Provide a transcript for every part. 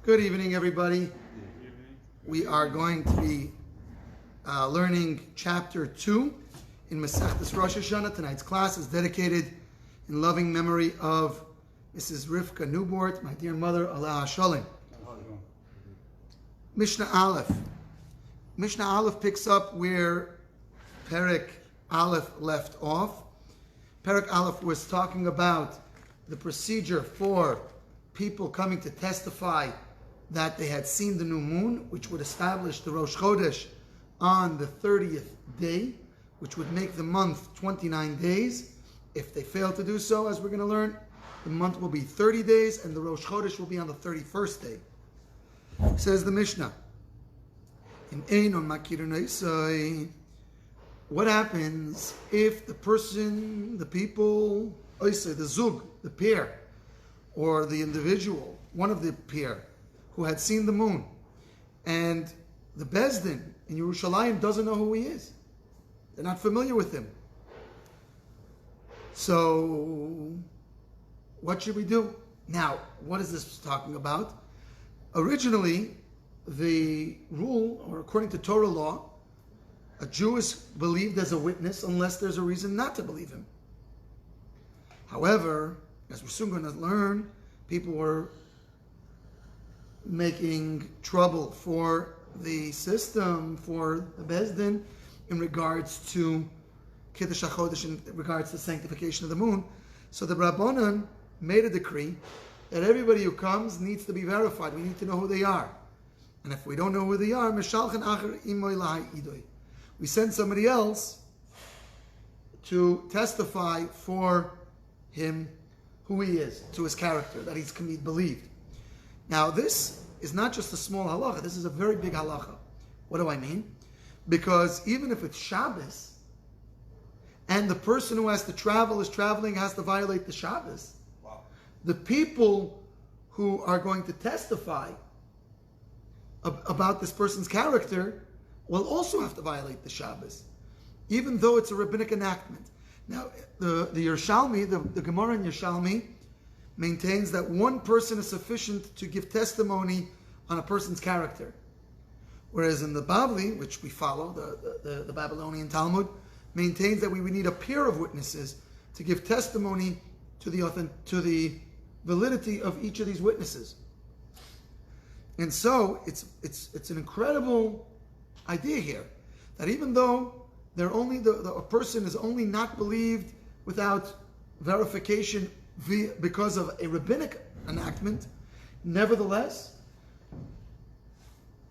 Good evening, everybody. We are going to be learning chapter 2 in Masechtas Rosh Hashanah. Tonight's class is dedicated in loving memory of Mrs. Rivka Newbort, my dear mother, Allah Shalom. Mishnah Aleph. Mishnah Aleph picks up where Perek Aleph left off. Perek Aleph was talking about the procedure for people coming to testify that they had seen the new moon, which would establish the Rosh Chodesh on the 30th day, which would make the month 29 days. If they fail to do so, as we're going to learn, the month will be 30 days and the Rosh Chodesh will be on the 31st day. Says the Mishnah, in Einon Makirunai, what happens if the person, the people, the zug, the pair, or the individual, one of the pair, who had seen the moon, and the Bezdin in Yerushalayim doesn't know who he is. They're not familiar with him. So, what should we do? Now, what is this talking about? Originally, the rule, or according to Torah law, a Jew is believed as a witness unless there's a reason not to believe him. However, as we're soon going to learn, people were making trouble for the system, for the Bezdin, in regards to Kiddush HaChodesh, in regards to sanctification of the moon. So the Rabbanan made a decree that everybody who comes needs to be verified. We need to know who they are. And if we don't know who they are, we send somebody else to testify for him, who he is, to his character, that he's can be believed. Now, this is not just a small halacha. This is a very big halacha. What do I mean? Because even if it's Shabbos, and the person who has to travel is traveling, has to violate the Shabbos, wow, the people who are going to testify about this person's character will also have to violate the Shabbos, even though it's a rabbinic enactment. Now, the Yerushalmi, the Gemara in Yerushalmi, maintains that one person is sufficient to give testimony on a person's character. Whereas in the Bavli, which we follow, the Babylonian Talmud, maintains that we would need a pair of witnesses to give testimony to the validity of each of these witnesses. And so it's an incredible idea here, that even though they're only a person is only not believed without verification because of a rabbinic enactment, nevertheless,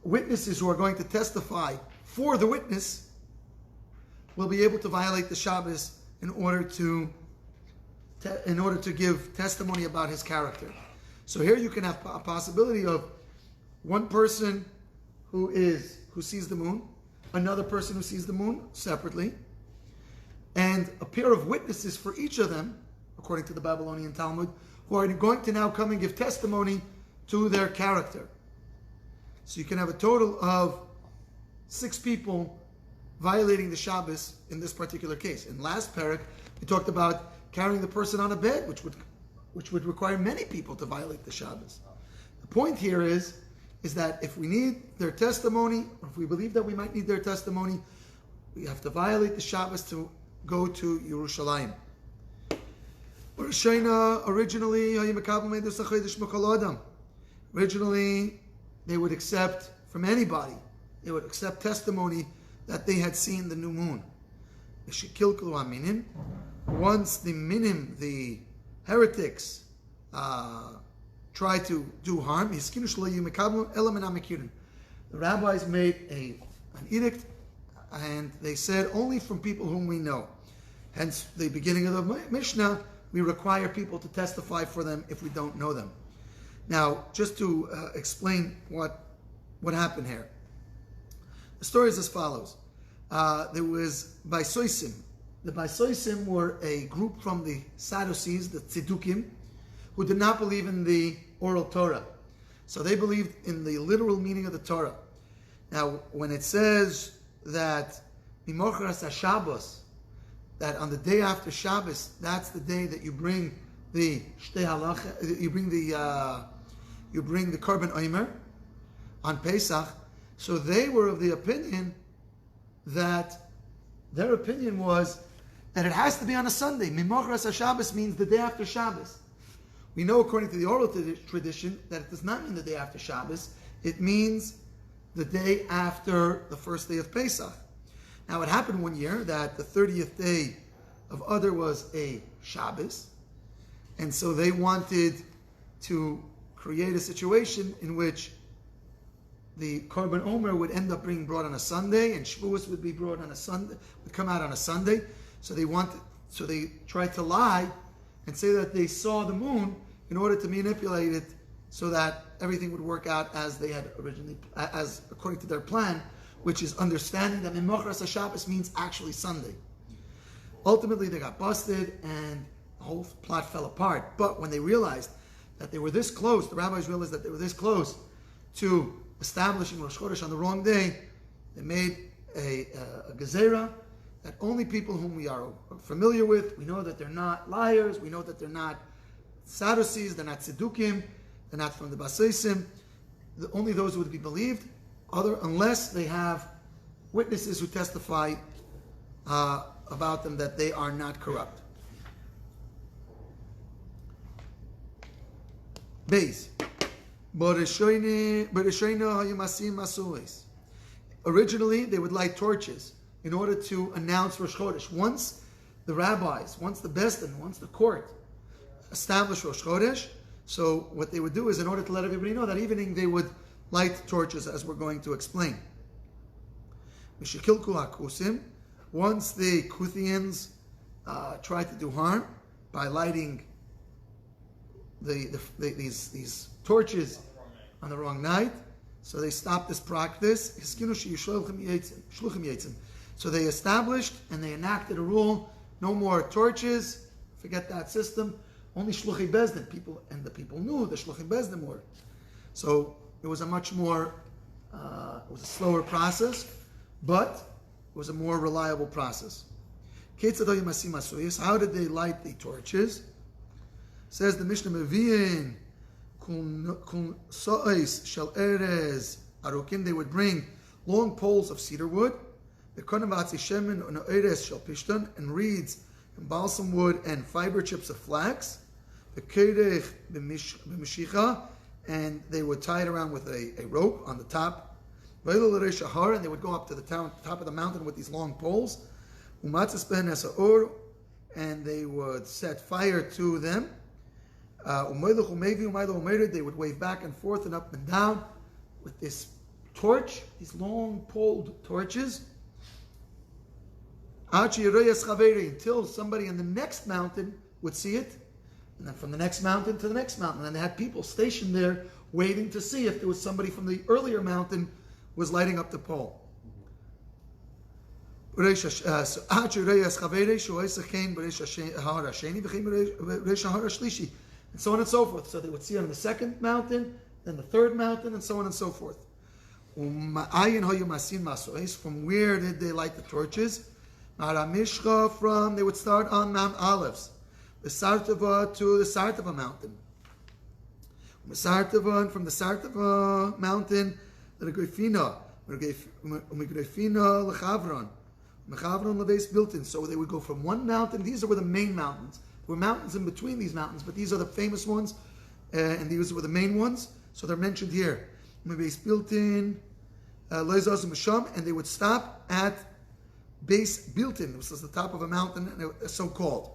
witnesses who are going to testify for the witness will be able to violate the Shabbos in order to give testimony about his character. So here you can have a possibility of one person who sees the moon, another person who sees the moon separately, and a pair of witnesses for each of them, according to the Babylonian Talmud, who are going to now come and give testimony to their character. So you can have a total of 6 people violating the Shabbos in this particular case. In last Perek, we talked about carrying the person on a bed, which would require many people to violate the Shabbos. The point here is that if we need their testimony, or if we believe that we might need their testimony, we have to violate the Shabbos to go to Yerushalayim. Originally, they would accept from anybody, they would accept testimony that they had seen the new moon. Once the minim, the heretics, try to do harm, the rabbis made an edict, and they said only from people whom we know. Hence, the beginning of the Mishnah, we require people to testify for them if we don't know them. Now, just to explain what happened here. The story is as follows. There was Baisoisim. The Baisoisim were a group from the Sadducees, the Tzedukim, who did not believe in the oral Torah. So they believed in the literal meaning of the Torah. Now, when it says that Mimochras HaShabbos, that on the day after Shabbos, that's the day that you bring the Shtei Halacha, you bring the you bring the Korban Omer on Pesach. So they were of the opinion that their opinion was that it has to be on a Sunday. Mimochras HaShabbos means the day after Shabbos. We know according to the oral tradition that it does not mean the day after Shabbos. It means the day after the first day of Pesach. Now it happened one year that the 30th day of Adar was a Shabbos, and so they wanted to create a situation in which the Korban Omer would end up being brought on a Sunday, and Shavuos would be brought on a Sunday, would come out on a Sunday. So they tried to lie and say that they saw the moon in order to manipulate it so that everything would work out as they had originally, as according to their plan, which is understanding that Mimochras HaShabbos means actually Sunday. Ultimately, they got busted and the whole plot fell apart. But when they realized that they were this close, the rabbis realized that they were this close to establishing Rosh Chodesh on the wrong day, they made a gezerah that only people whom we are familiar with, we know that they're not liars, we know that they're not Sadducees, they're not Tzedukim, they're not from the Basaisim, only those would be believed, unless they have witnesses who testify about them that they are not corrupt. Beis. Originally, they would light torches in order to announce Rosh Chodesh. Once the rabbis, once the Besdin, once the court established Rosh Chodesh, so what they would do is, in order to let everybody know, that evening they would light torches, as we're going to explain. Once the Kuthians tried to do harm by lighting these torches on the wrong night, so they stopped this practice. So they established and they enacted a rule: no more torches. Forget that system. Only shluchei bezdin people, and the people knew the shluchei bezdin were. So it was a much more, it was a slower process, but it was a more reliable process. How did they light the torches? Says the Mishnah, Mevi'in kun so'is shel erez arukim. They would bring long poles of cedar wood, and reeds and balsam wood and fiber chips of flax, and they would tie it around with a rope on the top, and they would go up to the top of the mountain with these long poles, and they would set fire to them. They would wave back and forth and up and down with this torch, these long poled torches, until somebody in the next mountain would see it, and then from the next mountain to the next mountain. And they had people stationed there waiting to see if there was somebody from the earlier mountain was lighting up the pole. And so on and so forth. So they would see it on the second mountain, then the third mountain, and so on and so forth. From where did they light the torches? They would start on Mount Olives, the Sartava to the Sartava mountain. From the Sartava mountain, the Grefina, so they would go from one mountain. These were the main mountains. There were mountains in between these mountains, but these are the famous ones, and these were the main ones. So they're mentioned here. And they would stop at base Biltin, which is the top of a mountain, so called.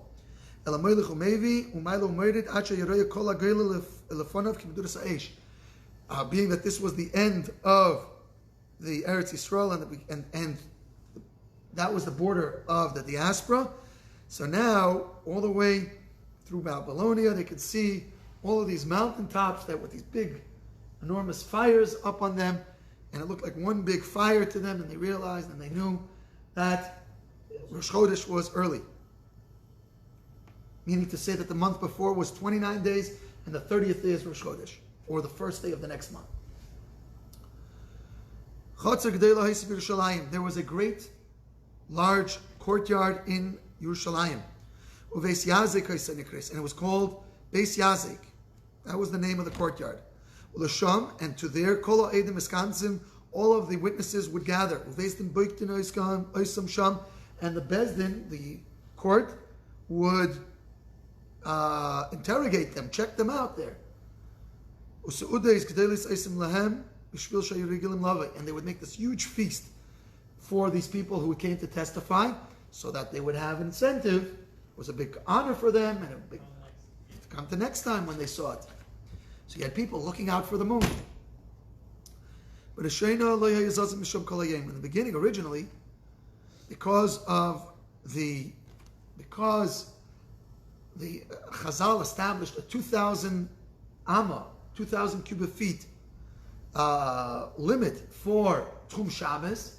Being that this was the end of the Eretz Yisrael, and that was the border of the diaspora. So now, all the way through Babylonia, they could see all of these mountaintops that with these big, enormous fires up on them, and it looked like one big fire to them, and they realized and they knew that Rosh Chodesh was early. Meaning to say that the month before was 29 days, and the 30th day is Rosh Chodesh, or the first day of the next month. There was a great, large courtyard in Yerushalayim, and it was called Beis Yazik. That was the name of the courtyard. L'sham, and to their kol ha'edim eskansim, all of the witnesses would gather. And the Bezdin, the court, would interrogate them, check them out there. And they would make this huge feast for these people who came to testify, so that they would have incentive. It was a big honor for them, and a big to come to next time when they saw it. So you had people looking out for the moon. But in the beginning, originally, because the Chazal established a 2,000 amma, 2,000 cubic feet limit for Tchum Shabbos.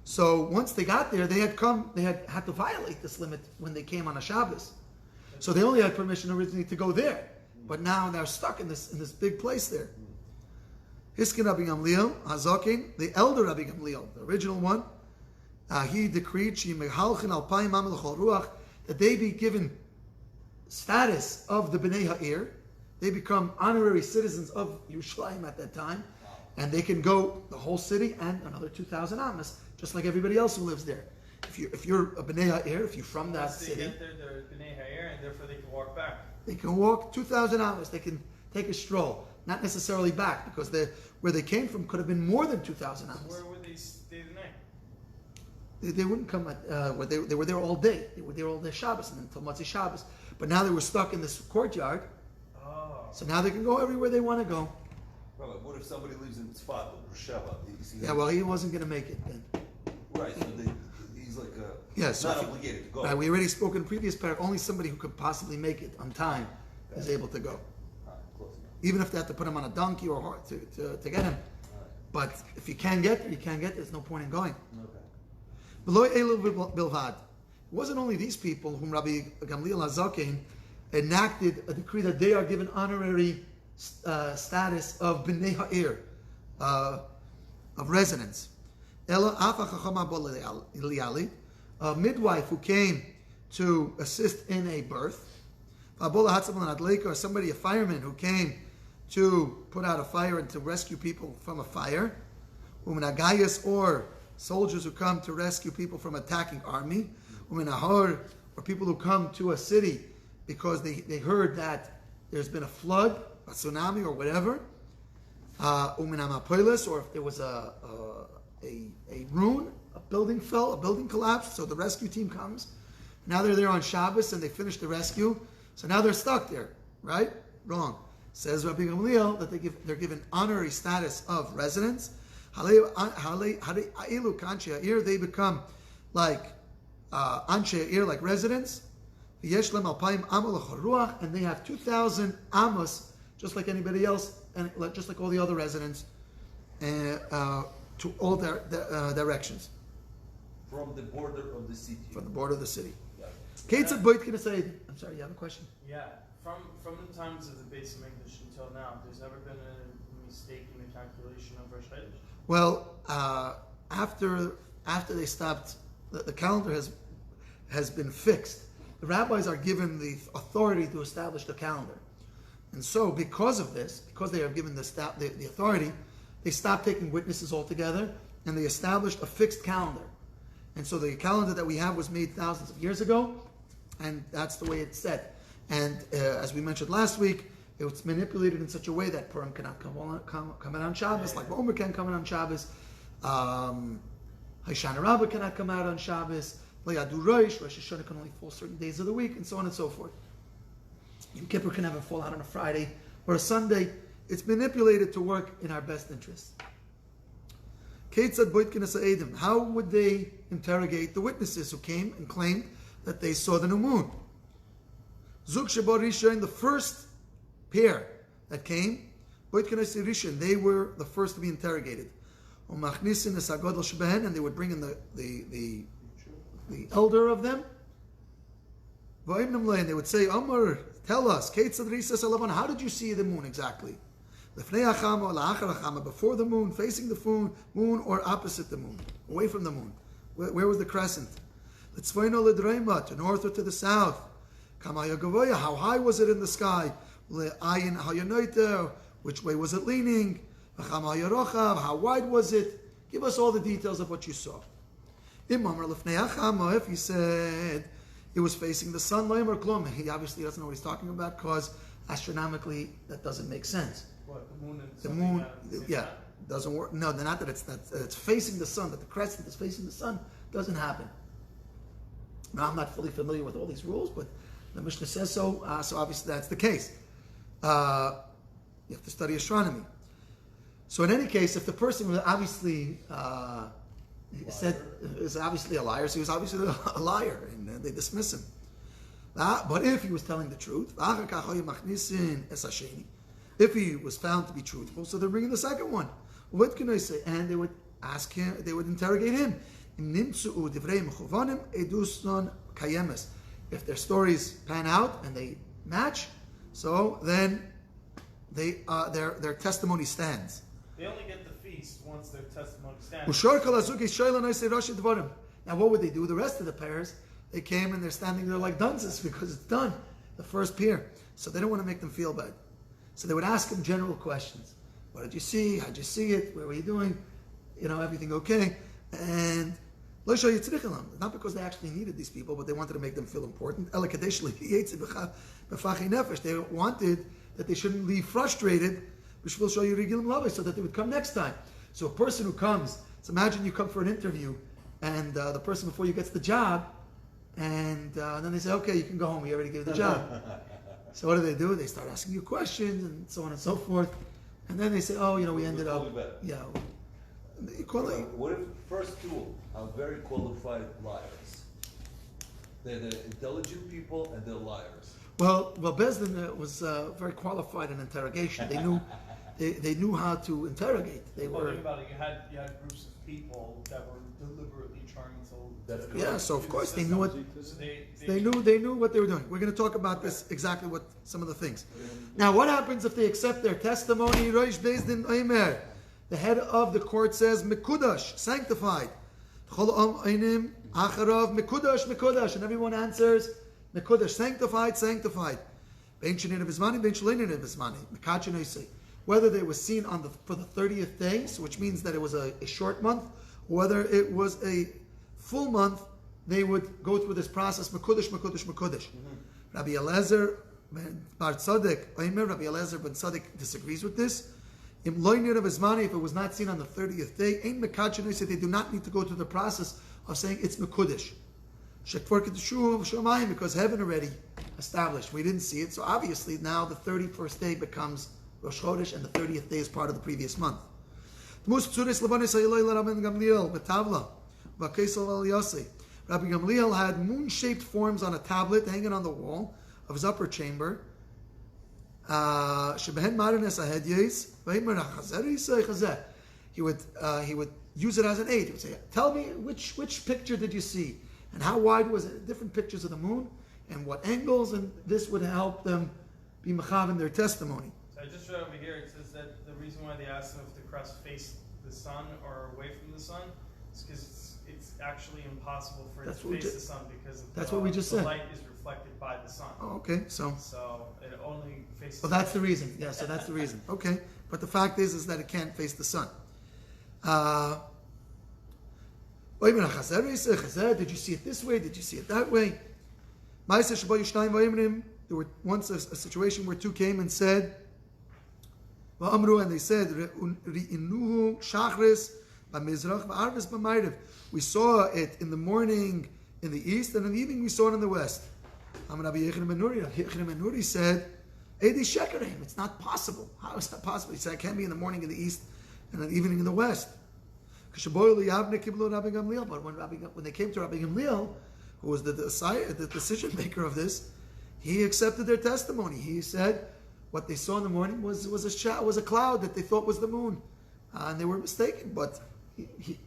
So once they got there, they had to violate this limit when they came on a Shabbos. So they only had permission originally to go there, but now they're stuck in this big place there. Hiskin Rabbi Gamliel, Hazakin, the elder Rabbi Gamliel, the original one, he decreed that they be given status of the Bnei Ha'ir. They become honorary citizens of Yerushalayim at that time, and they can go the whole city and another 2,000 amas, just like everybody else who lives there. If you're a Bnei Ha'ir, if you're from that city, they get there, they're Bnei Ha'ir, and therefore they can walk back. They can walk 2,000 amas. They can take a stroll, not necessarily back, because where they came from could have been more than 2,000 amas. So where would they stay the night? They wouldn't come at, they were there all day. They were there all day Shabbos and until Motzei Shabbos. But now they were stuck in this courtyard. Oh. So now they can go everywhere they want to go. Well, what if somebody lives in Tzfat or Rosheva? Yeah, well, he wasn't going to make it then. Right, so he's like so not obligated to go. Right, we already spoke in previous Perek, only somebody who could possibly make it on time is able to go. Close enough. Even if they have to put him on a donkey or horse to get him. But if you can't get there, you can't get there. There's no point in going. Okay. It wasn't only these people whom Rabbi Gamliel Hazaken enacted a decree that they are given honorary status of Bnei Ha'ir, of residence. A midwife who came to assist in a birth, or somebody, a fireman who came to put out a fire and to rescue people from a fire, or soldiers who come to rescue people from attacking army, or people who come to a city because they heard that there's been a flood, a tsunami, or whatever, or if there was a ruin, a building fell, a building collapsed, so the rescue team comes. Now they're there on Shabbos and they finish the rescue, so now they're stuck there, right? Wrong. Says Rabbi Gamliel that they're given honorary status of residence. They become like Anshe Ha'ir, like residents. And they have 2,000 amos, just like anybody else, and just like all the other residents, to all their directions. From the border of the city. From the border of the city. Yeah. I'm sorry, you have a question? Yeah. From the times of the Beis Hamikdash until now, there's never been a mistake in the calculation of Rosh Hashanah. Well, after they stopped, the calendar has been fixed. The rabbis are given the authority to establish the calendar, and so because of this, because they are given the authority, they stopped taking witnesses altogether, and they established a fixed calendar. And so the calendar that we have was made thousands of years ago, and that's the way it's set. And as we mentioned last week, it was manipulated in such a way that Purim cannot come in on Shabbos, like Omer can come in on Shabbos. Hoshana Rabbah cannot come out on Shabbos. Rosh Hashanah can only fall certain days of the week, and so on and so forth. Yom Kippur can never fall out on a Friday or a Sunday. It's manipulated to work in our best interest. How would they interrogate the witnesses who came and claimed that they saw the new moon? The first pair that came, they were the first to be interrogated. And they would bring in the elder of them. And they would say, Amr, tell us, how did you see the moon exactly? Before the moon, facing the moon, or opposite the moon, away from the moon? Where was the crescent? To north or to the south? How high was it in the sky? Which way was it leaning? How wide was it? Give us all the details of what you saw. If he said it was facing the sun, he obviously doesn't know what he's talking about because astronomically that doesn't make sense. What, the moon and The something moon, at the same yeah, time? doesn't work. No, not that it's facing the sun, that the crescent is facing the sun, doesn't happen. Now, I'm not fully familiar with all these rules, but the Mishnah says so, so obviously that's the case. You have to study astronomy. So in any case, if the person was obviously said is obviously a liar, so he was obviously a liar, and they dismiss him. But if he was telling the truth, if he was found to be truthful, so they're bringing the second one. What can I say? And they would ask him, they would interrogate him. If their stories pan out and they match, so then their testimony stands. They only get the feast once their testimony stands. Now what would they do? The rest of the pairs, they came and they're standing there like dunces because it's done, the first pair. So they don't want to make them feel bad. So they would ask him general questions. What did you see? How'd you see it? Where were you doing? Everything okay? And not because they actually needed these people, but they wanted to make them feel important. They wanted that they shouldn't leave frustrated, so that they would come next time. So a person who comes, so imagine you come for an interview, and the person before you gets the job, and then they say, okay, you can go home, we already gave the job. So what do? They start asking you questions, and so on and so forth. And then they say, oh, we ended up, yeah. What if first two are very qualified liars? They're the intelligent people and they're liars. Well, Bezdin was very qualified in interrogation. They knew how to interrogate. They Well, were. think about it. You had groups of people that were deliberately trying to. That's to Yeah, so of do course the they knew what system. So they knew what they were doing. We're going to talk about this exactly what some of the things. Now, what happens if they accept their testimony? Rosh Bezdin Omer. The head of the court says, Mekudash, sanctified. Acharav, Mekudash, Mekudash. And everyone answers, Mekudash, sanctified, sanctified. Whether they were seen for the 30th day, so which means that it was a short month, or whether it was a full month, they would go through this process, Mekudash, Mekudash, Mekudash. Rabbi Eliezer ben Tzadok, Rabbi Eliezer ben Tzadok disagrees with this. If it was not seen on the 30th day, they do not need to go through the process of saying it's Mekudesh. Because heaven already established. We didn't see it, so obviously now the 31st day becomes Rosh Chodesh and the 30th day is part of the previous month. Rabbi Gamliel had moon-shaped forms on a tablet hanging on the wall of his upper chamber. He would use it as an aid. He would say, tell me which picture did you see and how wide was it, different pictures of the moon and what angles, and this would help them be mechav in their testimony. So I just read over here, it says that the reason why they asked them if the crest faced the sun or away from the sun is because it's actually impossible for it to face the sun because that's what we just said. The light is reflected by the sun. Oh, okay, so it only faces. Well, that's the reason. Yeah, so that's the reason. Okay, but the fact is that it can't face the sun. Did you see it this way? Did you see it that way? There were once a situation where two came and said, and they said, we saw it in the morning in the east, and in the evening we saw it in the west. Rabbi Nuri said, it's not possible. How is that possible? He said, it can't be in the morning in the east and in the evening in the west. But when they came to Rabbi Gamliel, who was the decision maker of this, he accepted their testimony. He said what they saw in the morning was a cloud that they thought was the moon, and they were mistaken. But he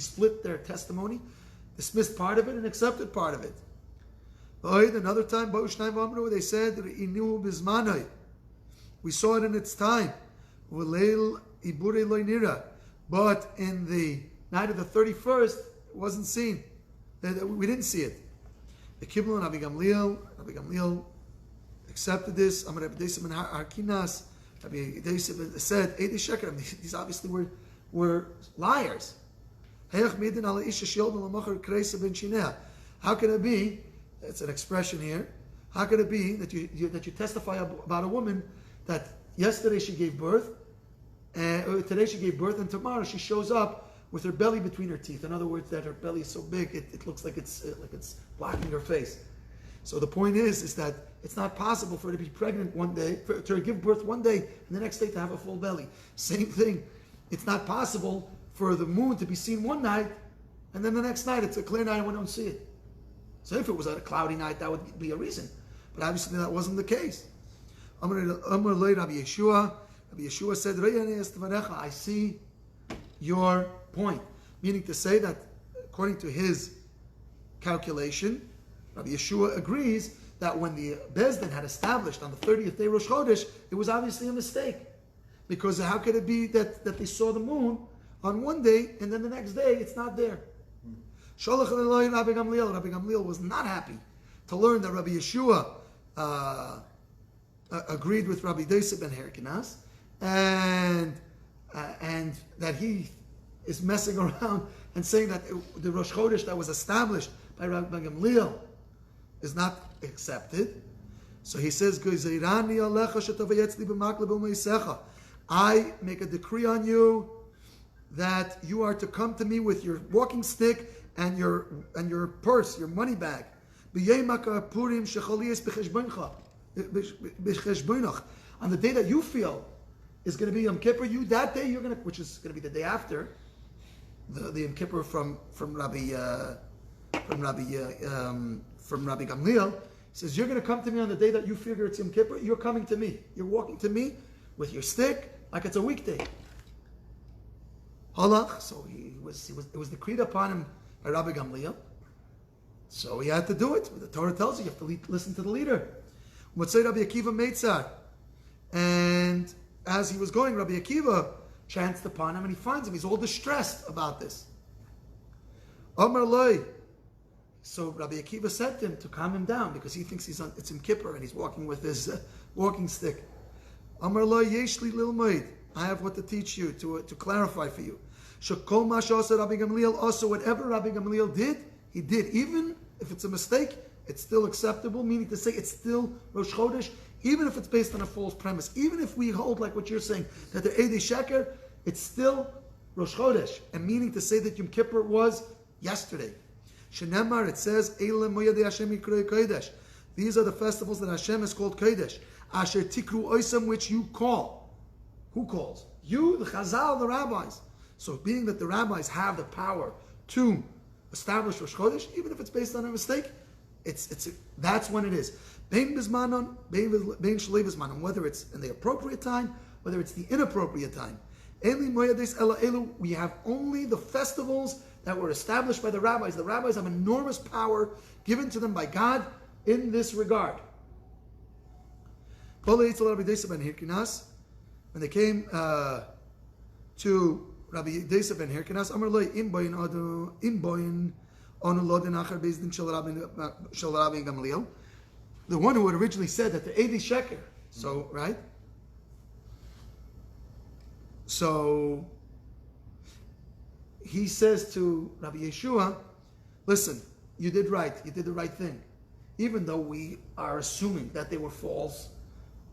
split their testimony, dismissed part of it, and accepted part of it. Another time, they said, we saw it in its time. But in the night of the 31st, it wasn't seen. We didn't see it. The Gimmel and Rabbi Gamliel accepted this. Rabbi Rabbi Yosef said, Eidei Sheker, these obviously were liars. How can it be, it's an expression here, how can it be that you testify about a woman that yesterday she gave birth, today she gave birth, and tomorrow she shows up with her belly between her teeth. In other words, that her belly is so big, it looks like it's blocking her face. So the point is that it's not possible for her to be pregnant one day, for her to give birth one day, and the next day to have a full belly. Same thing. It's not possible for the moon to be seen one night, and then the next night it's a clear night and we don't see it. So if it was a cloudy night, that would be a reason. But obviously that wasn't the case. Amar Loi Rabbi Yeshua. Rabbi Yeshua said, I see your point. Meaning to say that, according to his calculation, Rabbi Yeshua agrees that when the Bezdin had established on the 30th day Rosh Chodesh, it was obviously a mistake. Because how could it be that they saw the moon on one day and then the next day it's not there? Sholach Eloi Rabbi Gamliel. Rabbi Gamliel was not happy to learn that Rabbi Yeshua agreed with Rabbi Deisa ben Herkinas, and that he is messing around and saying that the Rosh Chodesh that was established by Rabbi Gamliel is not accepted. So he says, I make a decree on you that you are to come to me with your walking stick and your purse, your money bag. On the day that you feel is going to be Yom Kippur, that day you're going to, which is going to be the day after the Yom Kippur from Rabbi Gamliel. He says, you're going to come to me on the day that you figure it's Yom Kippur. You're coming to me. You're walking to me with your stick like it's a weekday. Halach. So it was decreed upon him by Rabbi Gamliel. So he had to do it. The Torah tells you have to listen to the leader. Motzei Rabbi Akiva Meitzar. And as he was going, Rabbi Akiva chanced upon him and he finds him. He's all distressed about this. Amar Loi. So Rabbi Akiva said to him to calm him down because he thinks it's Yom Kippur and he's walking with his walking stick. Amar Loi Yeshli Lilmoid. I have what to teach you, to clarify for you. Shekol ma she'asa Rabbi Gamliel. Also, whatever Rabbi Gamliel did, he did. Even if it's a mistake, it's still acceptable, meaning to say it's still Rosh Chodesh, even if it's based on a false premise. Even if we hold, like what you're saying, that the Eidei Sheker, it's still Rosh Chodesh, and meaning to say that Yom Kippur was yesterday. Shenemar, it says, Eilem Moyadei Hashem Yikroi Kodesh. These are the festivals that Hashem has called Kodesh. Asher Tikru Oisam, which you call. Who calls? You, the Chazal, the rabbis. So being that the rabbis have the power to establish Rosh Chodesh, even if it's based on a mistake, that's when it is. Bein bismanon, bein shalei bismanon, whether it's in the appropriate time, whether it's the inappropriate time. Eli moyades ela elu, we have only the festivals that were established by the rabbis. The rabbis have enormous power given to them by God in this regard. When they came to Rabbi Deisa ben Herkinas, Amar Loi im boyin onu lodin achar bezdin shel Rabbi Gamliel, the one who had originally said that the Eidei Sheker. So right. So he says to Rabbi Yeshua, listen, you did right. You did the right thing, even though we are assuming that they were false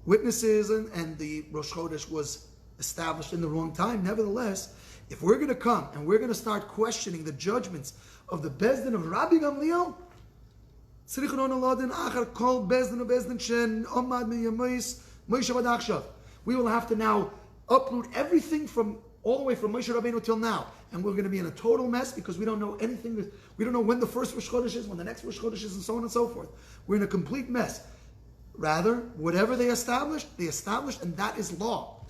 witnesses and the Rosh Chodesh was established in the wrong time. Nevertheless, if we're going to come and we're going to start questioning the judgments of the Bezdin of Rabbi Gamliel, we will have to now uproot everything from all the way from Moshe Rabbeinu till now, and we're going to be in a total mess because we don't know anything. We don't know when the first Rosh Chodesh is, when the next Rosh Chodesh is, and so on and so forth. We're in a complete mess. Rather, whatever they established, and that is law.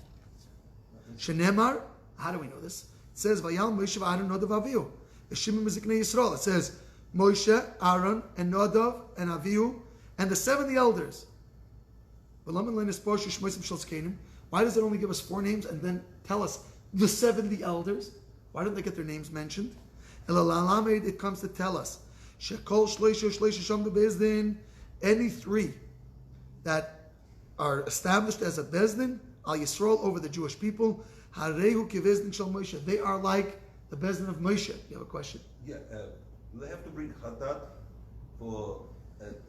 Shenemar, how do we know this? It says, Vayal Moshe v'Aaron Nadav Avihu. It says, Moshe, Aaron, and Nadav, and Avihu, and the 70 elders. Why does it only give us 4 names and then tell us the 70 elders? Why don't they get their names mentioned? It comes to tell us, any 3 that are established as a bezdin, Al Yisrael over the Jewish people. Harehu kivezdin shel Moshe. They are like the bezdin of Moshe. You have a question? Yeah, do they have to bring chatat for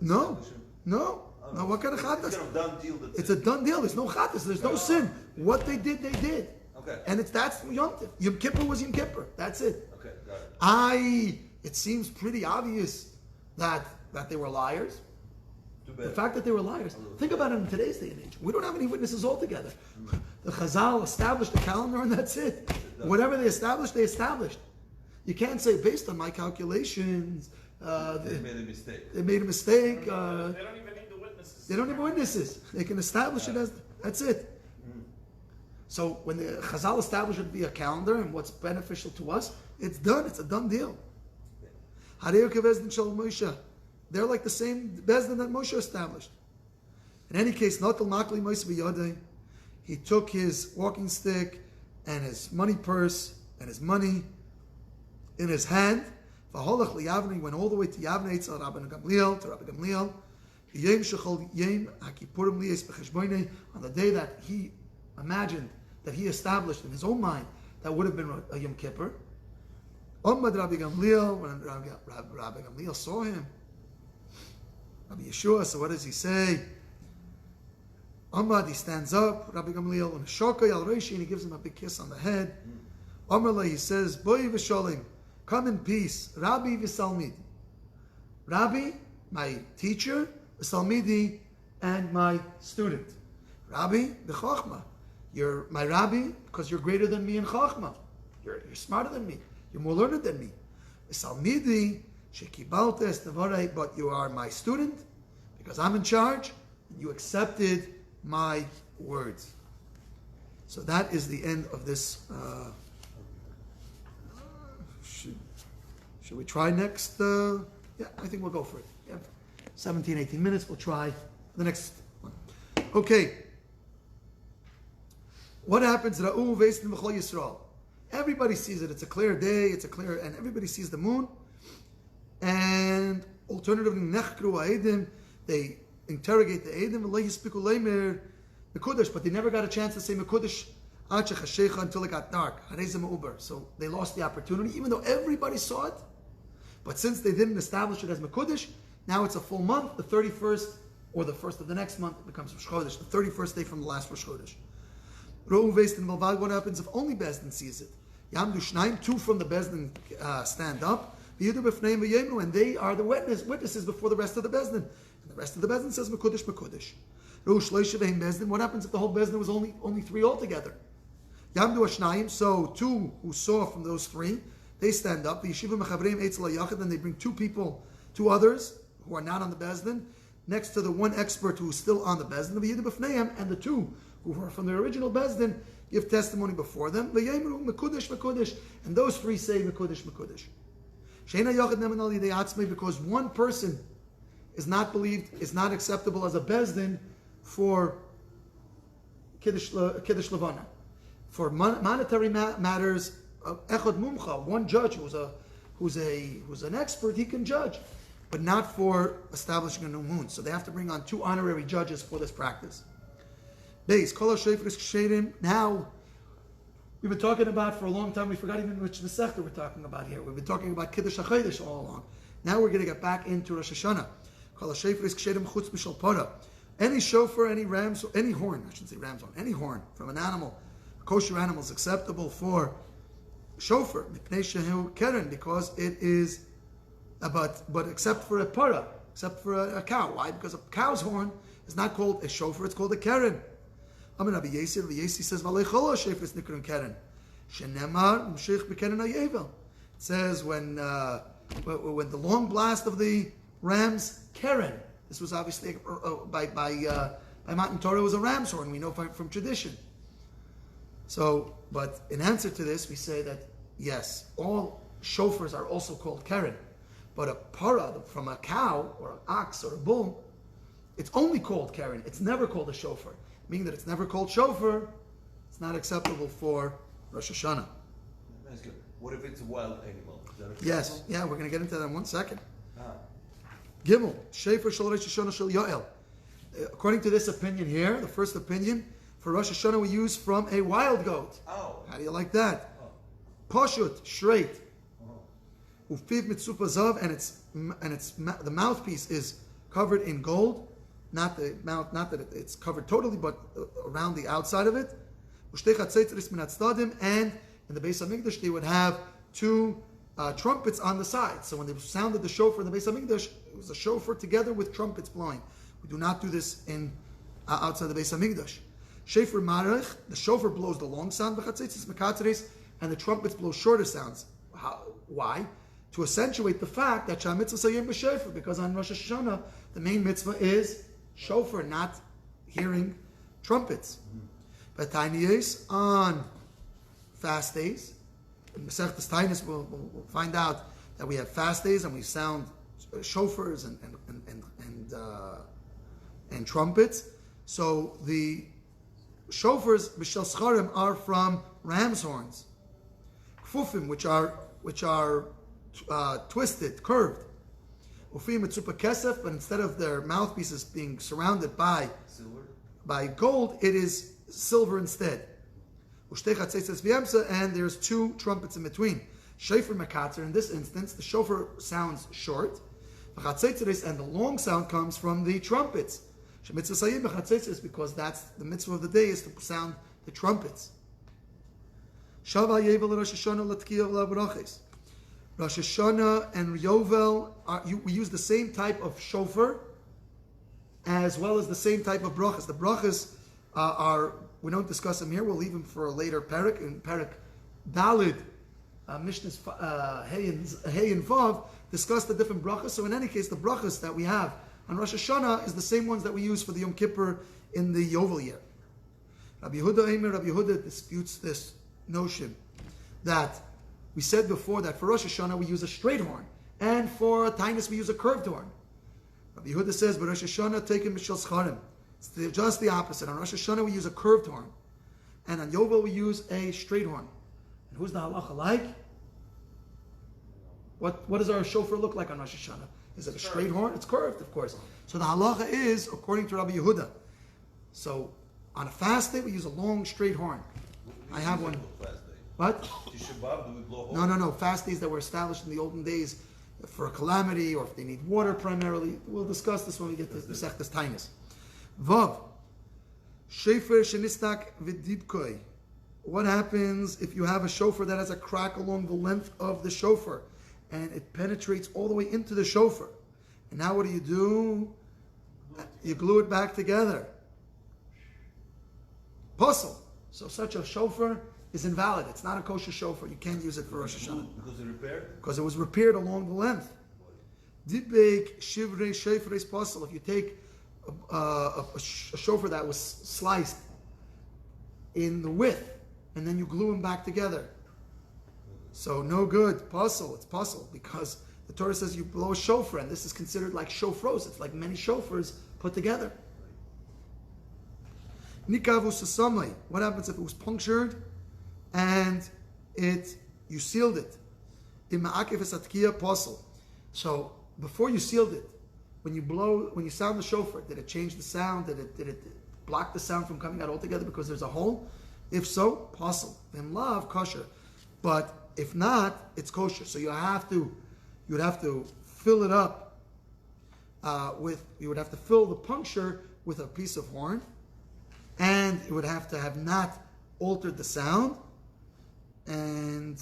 No. establishment? No. Oh, No, what kind of chatas? It's kind of done deal. That's It's it. a done deal. There's no chatas. There's no sin. What they did, they did. Okay. And that's Yom Tov. Yom Kippur was Yom Kippur. That's it. Okay, got it. It seems pretty obvious that they were liars. Too bad. The fact that they were liars. Think about it in today's day and age. We don't have any witnesses altogether. The Chazal established a calendar and that's it. Whatever they established, they established. You can't say, based on my calculations, They made a mistake. they made a mistake. They don't even need the witnesses. They don't need witnesses. They can establish it as, that's it. So when the Chazal established it to be a calendar and what's beneficial to us, it's done. It's a done deal. They're like the same bezdin that Moshe established. In any case, he took his walking stick and his money purse and his money in his hand. He went all the way to Yavne, to Rabbi Gamliel. On the day that he imagined, that he established in his own mind, that would have been a Yom Kippur. When Rabbi Gamliel saw him, Rabbi Yeshua, so what does he say? He stands up, Rabbi Gamliel, and he gives him a big kiss on the head. He says, Boi v'sholim, come in peace, Rabbi v'salmid. Rabbi, my teacher, v'salmidi, and my student. Rabbi, the Chachma. You're my Rabbi because you're greater than me in Chachma. You're smarter than me. You're more learned than me. V'salmidi, but you are my student because I'm in charge and you accepted my words. So that is the end of this. Should we try next? Yeah, I think we'll go for it. Yeah. 17, 18 minutes. We'll try the next one. Okay. What happens? Everybody sees it. It's a clear day. And everybody sees the moon. And alternatively, they interrogate the Eidim, but they never got a chance to say Mekudesh until it got dark. So they lost the opportunity, even though everybody saw it. But since they didn't establish it as Mekudesh, now it's a full month, the 31st, or the first of the next month, it becomes Rosh Chodesh, the 31st day from the last Rosh Chodesh. What happens if only Bezdin sees it? Yamdu Shnaim, two from the Bezdin stand up. And they are the witnesses before the rest of the Bezdin. And the rest of the Bezdin says Mekudesh, Mekudesh. What happens if the whole Bezdin was only three altogether? Yamdu Ashnayim, so two who saw from those three, they stand up. And they bring two others who are not on the Bezdin, next to the one expert who is still on the Bezdin. And the two who are from the original Bezdin give testimony before them. And those three say Mekudesh, Mekudesh. Because one person is not believed, is not acceptable as a bezdin for Kiddush Levana. For monetary matters, Echad Mumcha, one judge who's an expert, he can judge, but not for establishing a new moon. So they have to bring on two honorary judges for this practice. Now, we've been talking about for a long time, we forgot even which Masechta we're talking about here. We've been talking about Kiddush HaChodesh all along. Now we're going to get back into Rosh Hashanah. Any shofar, any rams, any horn, I shouldn't say rams horn, any horn from an animal, a kosher animal is acceptable for shofar, because it is, but except for a para, except for a cow. Why? Because a cow's horn is not called a shofar, it's called a keren. Rabbi Yesi says, it says when the long blast of the rams, keren. This was obviously by Matan Torah was a ram's horn. We know from tradition. So, but in answer to this, we say that yes, all shofars are also called keren, but a para from a cow or an ox or a bull, it's only called keren. It's never called a shofar. Meaning that it's never called shofar, it's not acceptable for Rosh Hashanah. That's good. What if it's a wild animal? Yes, yeah, we're going to get into that in 1 second. Gimmel, shofar shel Rosh Hashanah shel Yoel. According to this opinion here, the first opinion, For Rosh Hashanah, we use from a wild goat. Oh. How do you like that? Oh. Pashut, straight. Oh. Ufiv mitzupa zav, and the mouthpiece is covered in gold. Not the mouth, not that it's covered totally, but around the outside of it. And in the Beis Hamikdash, they would have two trumpets on the side. So when they sounded the shofar in the Beis Hamikdash, it was a shofar together with trumpets blowing. We do not do this in outside the Beis Hamikdash. Shofar marach, the shofar blows the long sound, and the trumpets blow shorter sounds. Why? To accentuate the fact that Shah Mitzvah Sayim b'Shofar, because on Rosh Hashanah the main mitzvah is shofar, not hearing trumpets. But Tainiyos, on fast days, in Masechtas Tainus we'll find out that we have fast days and we sound shofars and trumpets. So the shofars b'shel scharim are from ram's horns, kfufim, which are twisted, curved. Ufim mitzupa kesef, but instead of their mouthpieces being surrounded by Silver. by gold, it is silver instead. And there's two trumpets in between. Shofar makatzer, in this instance, the shofar sounds short, and the long sound comes from the trumpets. Because that's the mitzvah of the day, is to sound the trumpets. Rosh Hashanah and Yovel, we use the same type of shofar as well as the same type of brachas. The brachas we don't discuss them here, we'll leave them for a later Perek. In Perek Dalid, Mishnah's Hey and Vav discuss the different brachas. So in any case, the brachas that we have on Rosh Hashanah is the same ones that we use for the Yom Kippur in the Yovel year. Rabbi Yehuda disputes this notion that we said before that for Rosh Hashanah we use a straight horn, and for Tainus we use a curved horn. Rabbi Yehuda says, but Rosh Hashanah taken Mishal Scharim. It's just the opposite. On Rosh Hashanah we use a curved horn, and on Yovel we use a straight horn. And who's the halacha like? What does our shofar look like on Rosh Hashanah? Is it a straight horn? It's curved, of course. So the halacha is, according to Rabbi Yehuda, so on a fast day we use a long straight horn. I have one. What? No. Fast days that were established in the olden days for a calamity, or if they need water primarily. We'll discuss this when we get to the Masechtas Tainus. Vav. Shofar shenistak v'dibkoi. What happens if you have a shofar that has a crack along the length of the shofar and it penetrates all the way into the shofar? And now what do? You glue it back together. Puzzle. So such a shofar is invalid. It's not a kosher shofar. You can't use it for Rosh Hashanah. Because it repaired? Because it was repaired along the length. Dibek shivrei shofar puzzle. If you take a shofar that was sliced in the width and then you glue them back together, so no good. Puzzle. It's puzzle because the Torah says you blow a shofar, and this is considered like shofros. It's like many shofars put together. Nikavu sasamai. What happens if it was punctured and you sealed it? Ima'akif esatkiya puzzle. So before you sealed it, when you sound the shofar, did it change the sound? Did it block the sound from coming out altogether because there's a hole? If so, puzzle. Then lav kosher. But if not, it's kosher. So you would have to fill it up you would have to fill the puncture with a piece of horn, and it would have to have not altered the sound, and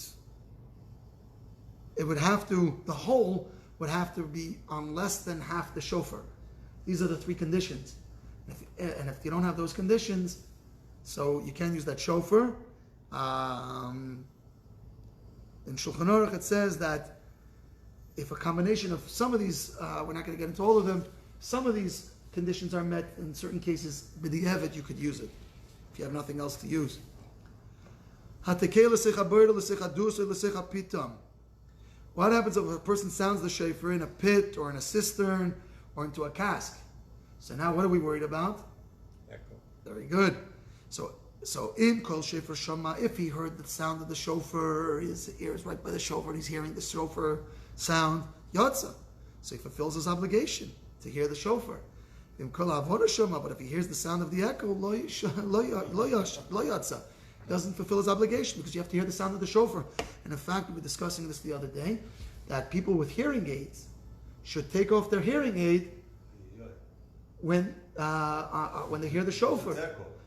the hole would have to be on less than half the shofar. These are the three conditions. And if you don't have those conditions, so you can't use that shofar. In Shulchan Aruch it says that if a combination of some of these, we're not going to get into all of them, some of these conditions are met, in certain cases, b'di'evet, you could use it, if you have nothing else to use. What happens if a person sounds the shofar in a pit, or in a cistern, or into a cask? So now what are we worried about? Echo. Very good. So in kol shofar shama, if he heard the sound of the shofar, his ear is right by the shofar, and he's hearing the shofar sound, yotza. So he fulfills his obligation to hear the shofar. But if he hears the sound of the echo, he doesn't fulfill his obligation because you have to hear the sound of the shofar. And in fact, we were discussing this the other day, that people with hearing aids should take off their hearing aid when they hear the shofar.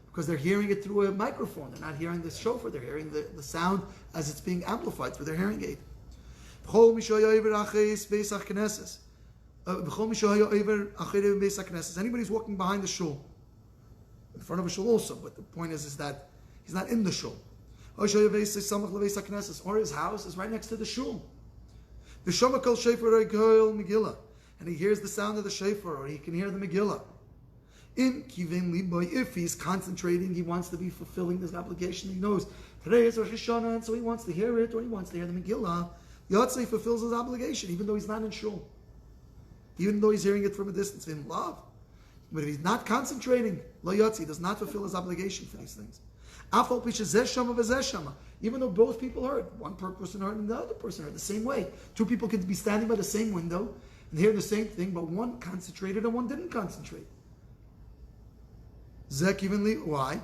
Because they're hearing it through a microphone. They're not hearing the shofar. They're hearing the sound as it's being amplified through their hearing aid. Anybody's walking behind the shul, in front of a shul also, but the point is that he's not in the shul. Or his house is right next to the shul. And he hears the sound of the shofar, or he can hear the Megillah. If he's concentrating, he wants to be fulfilling this obligation. He knows today is Rosh Hashanah, and so he wants to hear it, or he wants to hear the Megillah. Yatzei fulfills his obligation, even though he's not in shul. Even though he's hearing it from a distance, in love. But if he's not concentrating, lo yatzi, does not fulfill his obligation for these things. Even though both people heard, one person heard and the other person heard the same way. Two people could be standing by the same window and hear the same thing, but one concentrated and one didn't concentrate. Why?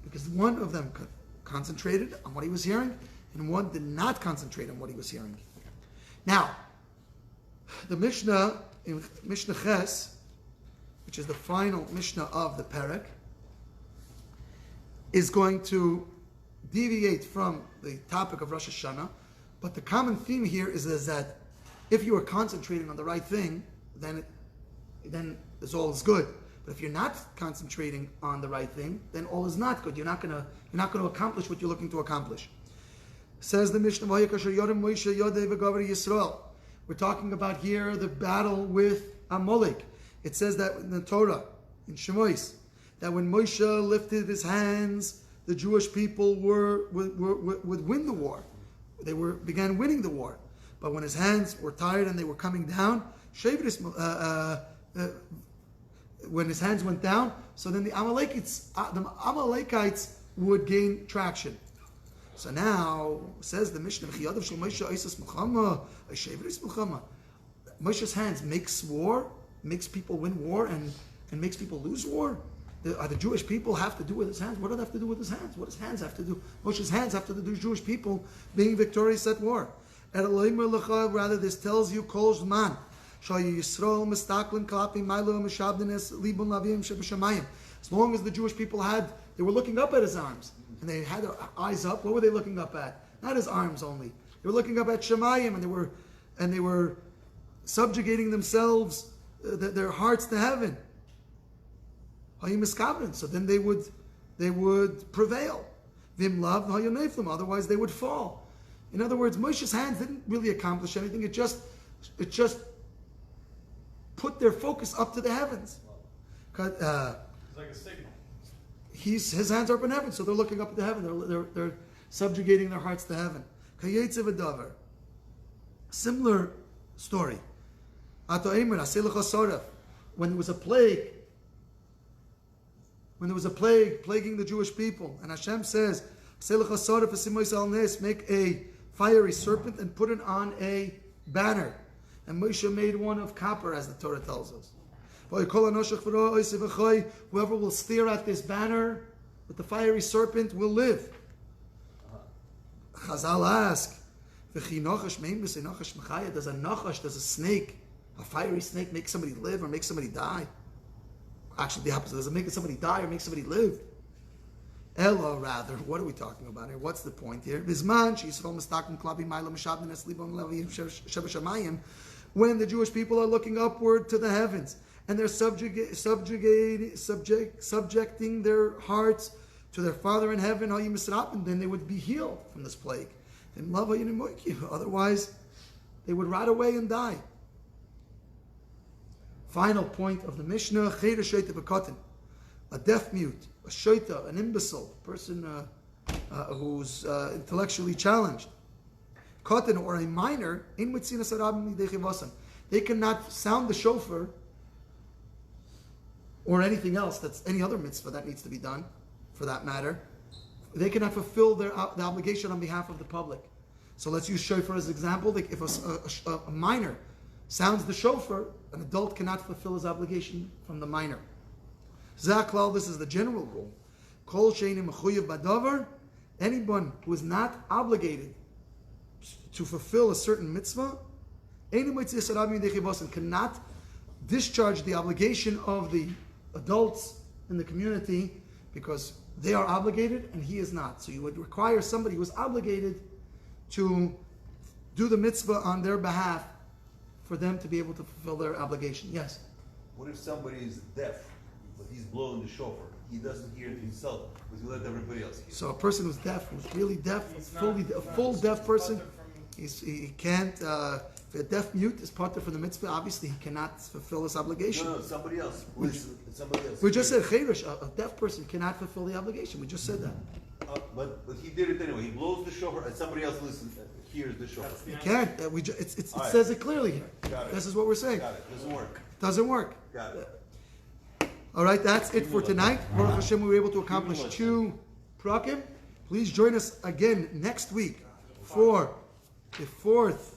Because one of them concentrated on what he was hearing, and one did not concentrate on what he was hearing. Now, the Mishnah, in Mishnah Ches, which is the final Mishnah of the Perek, is going to deviate from the topic of Rosh Hashanah, but the common theme here is that if you are concentrating on the right thing, then all is good. But if you're not concentrating on the right thing, then all is not good. You're not going to accomplish what you're looking to accomplish. Says the Mishnah, we're talking about here the battle with Amalek. It says that in the Torah, in Shemois, that when Moshe lifted his hands, the Jewish people would win the war. They began winning the war. But when his hands were tired and they were coming down, when his hands went down, so then the Amalekites would gain traction. So now, says the Mishnah, Moshe's hands makes people win war and makes people lose war. Are the Jewish people have to do with his hands? What do they have to do with his hands? What does hands have to do? Moshe's hands have to do with Jewish people being victorious at war. Rather, this tells you, Kol Zman, as long as the Jewish people they were looking up at his arms, and they had their eyes up. What were they looking up at? Not his arms only. They were looking up at Shemayim, and they were subjugating themselves, their hearts to heaven. So then they would prevail. Otherwise they would fall. In other words, Moshe's hands didn't really accomplish anything. It just put their focus up to the heavens. It's like a signal. His hands are up in heaven, so they're looking up at the heaven. They're subjugating their hearts to heaven. Similar story. When there was a plague plaguing the Jewish people, and Hashem says, make a fiery serpent and put it on a banner. And Moshe made one of copper, as the Torah tells us. Whoever will stare at this banner with the fiery serpent will live. Chazal ask, does a snake, a fiery snake, make somebody live or make somebody die? Actually, the opposite. Does it make somebody die or make somebody live? Ella, rather, what are we talking about here? What's the point here? When the Jewish people are looking upward to the heavens and they're subjecting their hearts to their Father in heaven, then they would be healed from this plague. Otherwise, they would rot away and die. Final point of the Mishnah, a deaf mute, a shoita, an imbecile, a person who's intellectually challenged, katan, or a minor, they cannot sound the shofar or anything else, that's any other mitzvah that needs to be done, for that matter. They cannot fulfill the obligation on behalf of the public. So let's use shofar as an example. If a minor sounds the shofar, an adult cannot fulfill his obligation from the minor. Zaklal, this is the general rule. Kol sheini mechuyev badavar, anyone who is not obligated to fulfill a certain mitzvah, cannot discharge the obligation of the adults in the community because they are obligated and he is not. So you would require somebody who is obligated to do the mitzvah on their behalf for them to be able to fulfill their obligation. Yes? What if somebody is deaf, but he's blowing the shofar? He doesn't hear it himself, but he let everybody else hear. So a person who's deaf, who's really deaf, a full deaf person, he can't, if a deaf mute is part of the mitzvah, obviously he cannot fulfill his obligation. No, somebody else. Somebody else. We just said, Chayrish, a deaf person cannot fulfill the obligation. We just said that. But he did it anyway. He blows the shofar and somebody else hears the shofar. He can't. It says it clearly here. This is what we're saying. Got it. Doesn't work. Doesn't work. Got it. All right, that's it for tonight. Baruch Hashem, we were able to accomplish 2 prakim. Please join us again next week for the 4th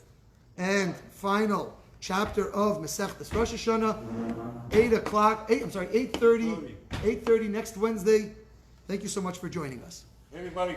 and final chapter of Masechtas Rosh Hashanah, 8:30 next Wednesday. Thank you so much for joining us. Everybody